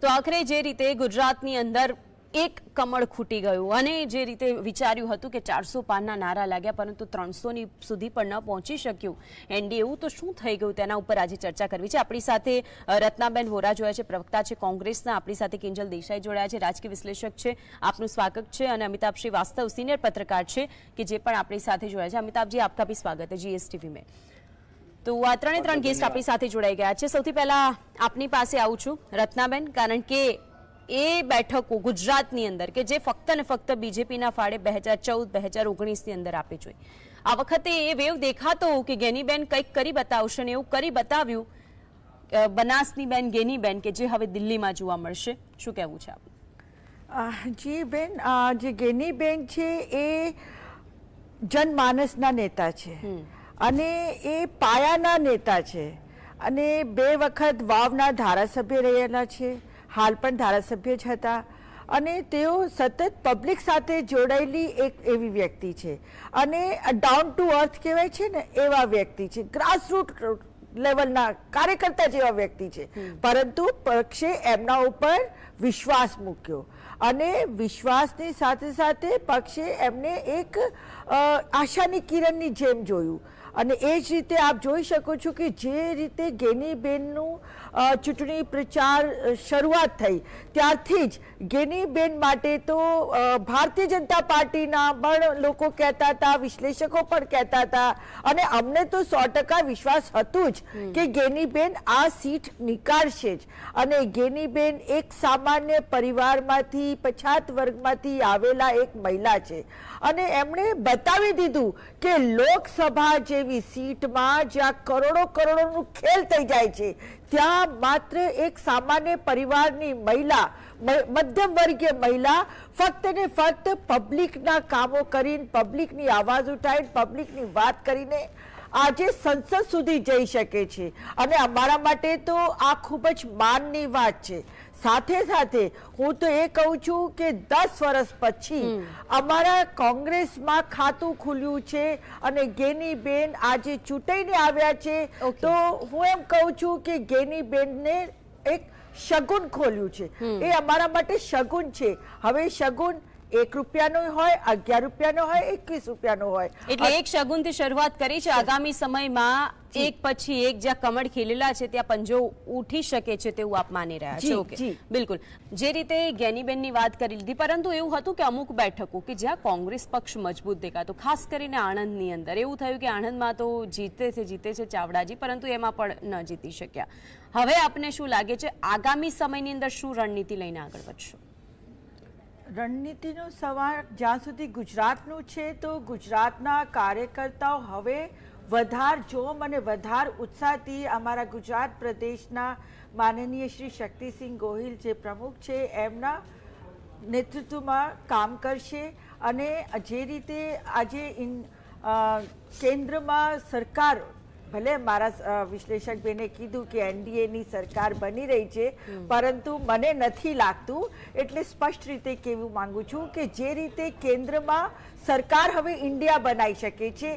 તો આખરે જે રીતે ગુજરાતની અંદર એક કમળ ખૂટી ગયું અને જે રીતે વિચાર્યું હતું કે 400 પારના નારા લાગ્યા પરંતુ 300 સુધી પણ ન પહોંચી શક્યું એનડીએ, એવું તો શું થઈ ગયું તેના ઉપર આજે ચર્ચા કરવી છે. આપણી સાથે રત્નાબેન વોરા જોયા છે, પ્રવક્તા છે કોંગ્રેસના. આપણી સાથે કિંજલ દેસાઈ જોડાયા છે, રાજકીય વિશ્લેષક છે. આપનું સ્વાગત છે. અને અમિતાભ શ્રીવાસ્તવ સિનિયર પત્રકાર છે કે જે પણ આપણી સાથે જોડાયા છે. અમિતાભજી, આપકા ભી સ્વાગત है जीएसटीवी में. તો આ ત્રણ ગેસ્ટ આપણી સાથે જોડાઈ ગયા છે. સૌથી પહેલા આપની પાસે આવું છું રત્નાબેન, કારણ કે એ બેઠકો ગુજરાતની અંદર કે જે ફક્ત ને ફક્ત બીજેપીના ફાળે 2014-2019 ની અંદર આપી જોઈ, આ વખતે એ વેવ દેખાતો કે ગેનીબેન કંઈક કરી બતાવશે ને એવું કરી બતાવ્યું બનાસની બેન ગેનીબેન કે જે હવે દિલ્હીમાં જોવા મળશે. શું કહેવું છે આપનું? જી બેન, જે ગેનીબેન છે એ જનમાનસના નેતા છે અને એ પાયાના નેતા છે અને 2 વખત વાવના ધારાસભ્ય રહેલા છે, હાલ પણ ધારાસભ્ય જ હતા અને તેઓ સતત પબ્લિક સાથે જોડાયેલી એક એવી વ્યક્તિ છે અને ડાઉન ટુ અર્થ કહેવાય છે ને એવા વ્યક્તિ છે, ગ્રાસરૂટ લેવલના કાર્યકર્તા જેવા વ્યક્તિ છે. પરંતુ પક્ષે એમના ઉપર વિશ્વાસ મૂક્યો અને વિશ્વાસની સાથે સાથે પક્ષે એમને એક આશાની કિરણની જેમ જોયું અને એ જ રીતે આપ જોઈ શકો છો કે જે રીતે ગેનીબેનનું ચૂંટણી પ્રચાર શરૂઆત થઈ ત્યારથી જ ગેનીબેન માટે તો ભારતીય જનતા પાર્ટીના પણ લોકો કહેતા હતા, વિશ્લેષકો પણ કહેતા હતા અને અમને તો 100% વિશ્વાસ હતું જ કે ગેનીબેન આ સીટ નીકાળશે જ. અને ગેનીબેન એક સામાન્ય પરિવારમાંથી, પછાત વર્ગમાંથી આવેલા એક મહિલા છે અને એમણે બતાવી દીધું કે લોકસભા જેવી સીટમાં જ્યાં કરોડોનું ખેલ થઈ જાય છે ત્યાં માત્ર એક સામાન્ય પરિવારની મહિલા, મધ્યમ વર્ગીય મહિલા ફક્ત ને ફક્ત પબ્લિકના કામો કરીને, પબ્લિકની આવાજ ઉઠાવીને, પબ્લિકની વાત કરીને આજે સંસદ સુધી જઈ શકે છે અને અમારા માટે તો આ ખૂબ જ માનની વાત છે. સાથે સાથે હું તો એ કહું છું કે 10 વર્ષ પછી અમારા કોંગ્રેસમાં ખાતું ખુલ્યું છે અને ગેનીબેન આજે ચૂંટાઈને આવ્યા છે. તો હું એમ કહું છું કે ગેનીબેનને એક શગુન ખોલ્યું છે. એ અમારા માટે શગુન છે. હવે શગુન 1 રૂપિયાનો હોય, 11 રૂપિયાનો હોય, 21 રૂપિયાનો હોય, એટલે એક શગુનથી શરૂઆત કરી છે. આગામી સમયમાં એક પછી એક જ્યાં કમળ ખીલેલા છે ત્યાં પંજો ઉઠી શકે છે તેવું આપ માની રહ્યા છો? ઓકે, બિલકુલ. જે રીતે ગેનીબેનની વાત કરી લીધી, પરંતુ એવું હતું કે અમુક બેઠકો કે જ્યાં કોંગ્રેસ પક્ષ મજબૂત દેખાતો, ખાસ કરીને આણંદની અંદર એવું થયું કે આણંદમાં તો જીતે છે ચાવડાજી, પરંતુ એમાં પણ ન જીતી શક્યા. હવે આપને શું લાગે છે આગામી સમયની અંદર શું રણનીતિ લઈને આગળ વધશો? રણનીતિનો સવાલ જ્યાં સુધી ગુજરાતનું છે તો ગુજરાતના કાર્યકર્તાઓ હવે વધારે જોમ અને વધારે ઉત્સાહથી અમારા ગુજરાત પ્રદેશના માનનીય શ્રી શક્તિસિંહ ગોહિલ જે પ્રમુખ છે એમના નેતૃત્વમાં કામ કરશે. અને જે રીતે આજે કેન્દ્રમાં સરકાર, ભલે મારા વિશ્લેષક બેને કીધું કે એનડીએની સરકાર બની રહી છે, પરંતુ મને નથી લાગતું, એટલે સ્પષ્ટ રીતે કહેવું માંગુ છું કે જે રીતે કેન્દ્રમાં સરકાર હવે ઇન્ડિયા બનાવી શકે છે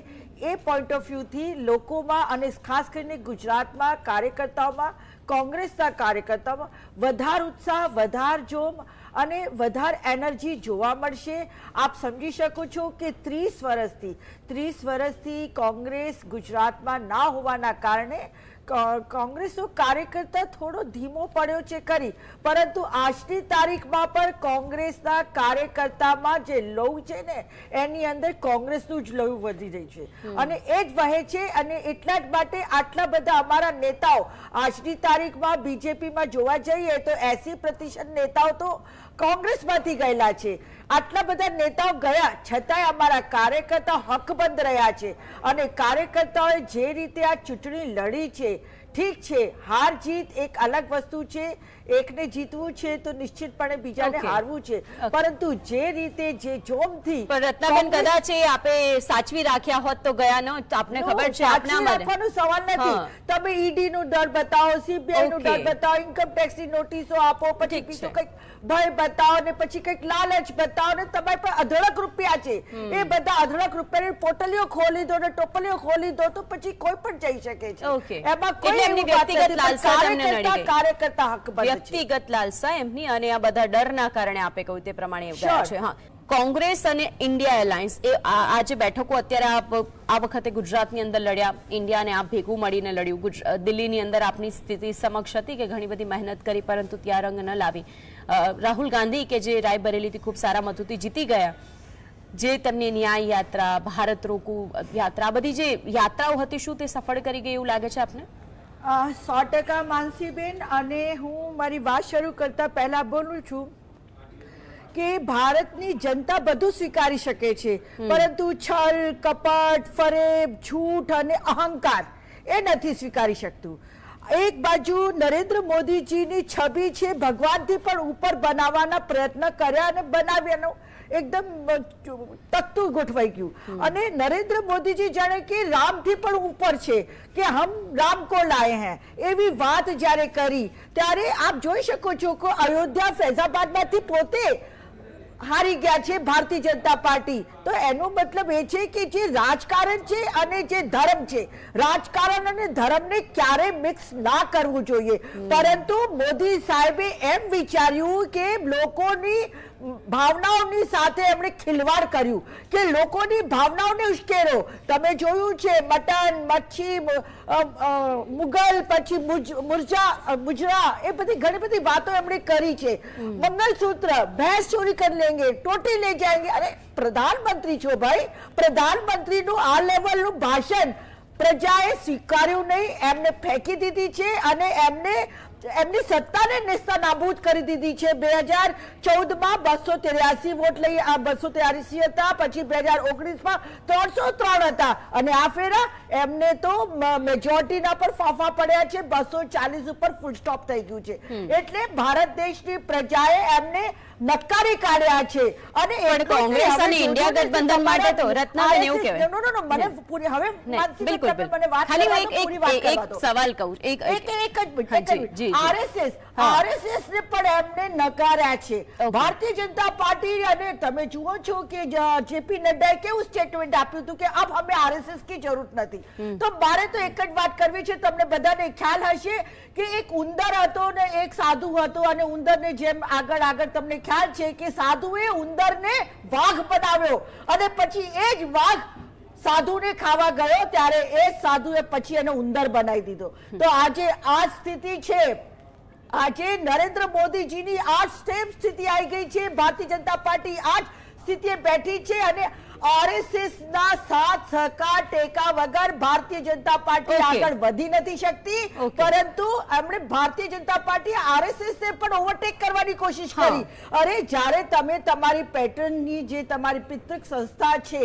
એ પોઈન્ટ ઓફ વ્યૂથી લોકોમાં અને ખાસ કરીને ગુજરાતમાં કાર્યકર્તાઓમાં, કોંગ્રેસના કાર્યકર્તાઓમાં વધારે ઉત્સાહ, વધારે જોમ અને વધારે એનર્જી જોવા મળશે. આપ સમજી શકો છો કે 30 વર્ષથી કોંગ્રેસ ગુજરાતમાં ના હોવાના કારણે કોંગ્રેસનો કાર્યકર્તા થોડો ધીમો પડ્યો છે ખરી, પરંતુ આજની તારીખમાં પણ કોંગ્રેસના કાર્યકર્તામાં જે લોહી છે ને એની અંદર કોંગ્રેસનું જ લોહી વધી રહી છે અને એ જ વહે છે. અને એટલા જ માટે આટલા બધા અમારા નેતાઓ આજની તારીખમાં બીજેપીમાં જોવા જઈએ તો 80% નેતાઓ તો કોંગ્રેસમાંથી ગયેલા છે. આટલા બધા નેતાઓ ગયા છતાંય અમારા કાર્યકર્તા હકબંધ રહ્યા છે અને કાર્યકર્તાઓએ જે રીતે આ ચૂંટણી લડી છે, ઠીક છે, હાર જીત એક અલગ વસ્તુ છે, એકને જીતવું છે તો નિશ્ચિતપણે બીજાને હારવું છે, પરંતુ જે રીતે જે જોમથી રત્નાબેન કદાચ આપે સાચવી રાખ્યા હોત તો ગયા ન, આપને ખબર છે આપના રાખવાનો સવાલ નથી. તમે ઈડી નું ડર બતાવો, સીબીઆઈ નું ડર બતાવો, ઇન્કમ ટેક્સ ની નોટિસો આપો, પછી બીજું કંઈક ભય બતાવો ને પછી કંઈક લાલચ બતાવો ને તમારી પર અઢળક રૂપિયા છે, એ બધા અઢળક રૂપિયાની પોટલીઓ ખોલી દો ને ટોપલીઓ ખોલી દો તો પછી કોઈ પણ જઈ શકે છે. એમાં કોઈ એમની વ્યક્તિગત લાલસા તેમને નડી ગઈ. કાર્યકર્તા હકબંધ છે. વ્યક્તિગત લાલસા એમની અને આ બધા ડરના કારણે આપે કહ્યું તે પ્રમાણે એવું ગયા છે. હા, કોંગ્રેસ અને ઇન્ડિયા એલાયન્સ એ આ જે બેઠકો અત્યારે આ વખતે ગુજરાતની અંદર લડ્યા, ઇન્ડિયાને આપ ભેગું મળીને લડ્યું. દિલ્હીની અંદર આપની સ્થિતિ સમક્ષ હતી કે ઘણી બધી મહેનત કરી પરંતુ ત્યાં રંગ ન લાવી. રાહુલ ગાંધી કે જે રાયબરેલીથી ખૂબ સારા મતોથી જીતી ગયા, જે તેમની ન્યાય યાત્રા, ભારત રોકુ યાત્રા, બધી જે યાત્રાઓ હતી, શું તે સફળ કરી ગઈ એવું લાગે છે આપને? 100% માનસીબેન. અને હું મારી વાત શરૂ કરતા પહેલા બોલું છું કે ભારતની જનતા બધું સ્વીકારી શકે છે, પરંતુ છલ, કપટ, ફરેબ, झूठ અને અહંકાર એ નથી સ્વીકારી શકતું. એક બાજુ નરેન્દ્ર મોદીજીની છબી છે ભગવાનથી પણ ઉપર બનાવવાના પ્રયત્ન કર્યા અને બનાવ્યાનો એકદમ તખ્તું ગોઠવાઈ ગયું. અને નરેન્દ્ર મોદીજી જાણે કે રામથી પણ ઉપર છે કે હમ રામ કો લાયે હૈ એવી વાત જ્યારે કરી ત્યારે આપ જોઈ શકો છો કે અયોધ્યા ફૈઝાબાદમાંથી પોતે હારી ગયા છે ભારતીય જનતા પાર્ટી. તો એનો મતલબ એ છે કે જે રાજકારણ છે અને જે ધર્મ છે, રાજકારણ અને ધર્મને ક્યારે મિક્સ ના કરવું જોઈએ. પરંતુ મોદી સાહેબે એમ વિચાર્યું કે લોકોની ભાવનાઓની સાથે એમણે ખિલવાડ કર્યું કે લોકોની ભાવનાઓને ઉશ્કેરો. તમે જોયું છે મટન, મચ્છી, મુગલ, પછી મુજરા, એ બધી ઘણી બધી વાતો એમણે કરી છે. મંગલસૂત્ર, ભેંસ ચોરી કરી લેંગે, ટોટી ले जाएंगे. અરે પ્રધાનમંત્રી છો ભાઈ, પ્રધાનમંત્રીનું આ લેવલનું ભાષણ પ્રજાએ સ્વીકાર્યું નહીં, એમને ફેંકી દીધી છે અને એમની સત્તાને નેસ્તનાબૂદ કરી દીધી છે. 2014માં 283 વોટ લઈ 283 હતા, પછી 2019માં 303 હતા અને આ ફેરા એમને તો મેજોરિટીના પર ફાફા પડ્યા છે. 240 ઉપર ફૂલ સ્ટોપ થઈ ગયું છે. એટલે ભારત દેશની પ્રજાએ એમને નકારી કાઢ્યા છે. અને કોંગ્રેસ અને ઇન્ડિયા ગઠબંધન માટે તો રત્નાબેન એવું કહેવાય. નો મને પૂરી હવે મને વાત એક સવાલ કહું, એક જ આરએસએસ ને પણ એમને નકાર્યા છે. ભારતીય જનતા પાર્ટી અને તમે જુઓ છો કે જેપી નડ્ડાએ કેવું સ્ટેટમેન્ટ આપ્યું હતું કે અબ હમે આરએસએસ की जरूरत નથી. તો મારે તો એક જ વાત કરવી છે. તમને બધાને ખ્યાલ હશે કે એક ઉંદર હતો ને એક સાધુ હતો અને ઉંદરને જેમ આગળ તમને ખ્યાલ છે કે સાધુએ ઉંદરને વાઘ બનાવ્યો અને પછી એ જ વાઘ સાધુને ખાવા ગયો ત્યારે એ સાધુએ પછી એને ઉંદર બનાવી દીધો. તો આજે આ સ્થિતિ છે. આજે નરેન્દ્ર મોદીજીની આ સેમ સ્થિતિ આવી ગઈ છે. ભારતીય જનતા પાર્ટી આ જ સ્થિતિએ બેઠી છે અને આરએસએસ ના સાથ સહકાર ટેકા વગર ભારતીય જનતા પાર્ટી આગળ વધી નથી શકતી. પરંતુ એમણે ભારતીય જનતા પાર્ટી આરએસએસ ને પણ ઓવરટેક કરવાની કોશિશ કરી. અરે જ્યારે તમે તમારી પેટર્નની જે તમારી પિતૃક સંસ્થા છે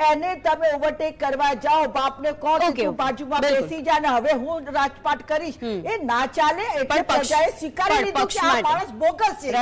એને તમે ઓવરટેક કરવા જાઓ, બાપને કહો કે તું બાજુમાં બેસી જા ને હવે હું રાજપાટ કરીશ, એ ના ચાલે. એટલે પ્રજાએ સ્વીકારી લીધું કે આ માણસ બોગસ છે.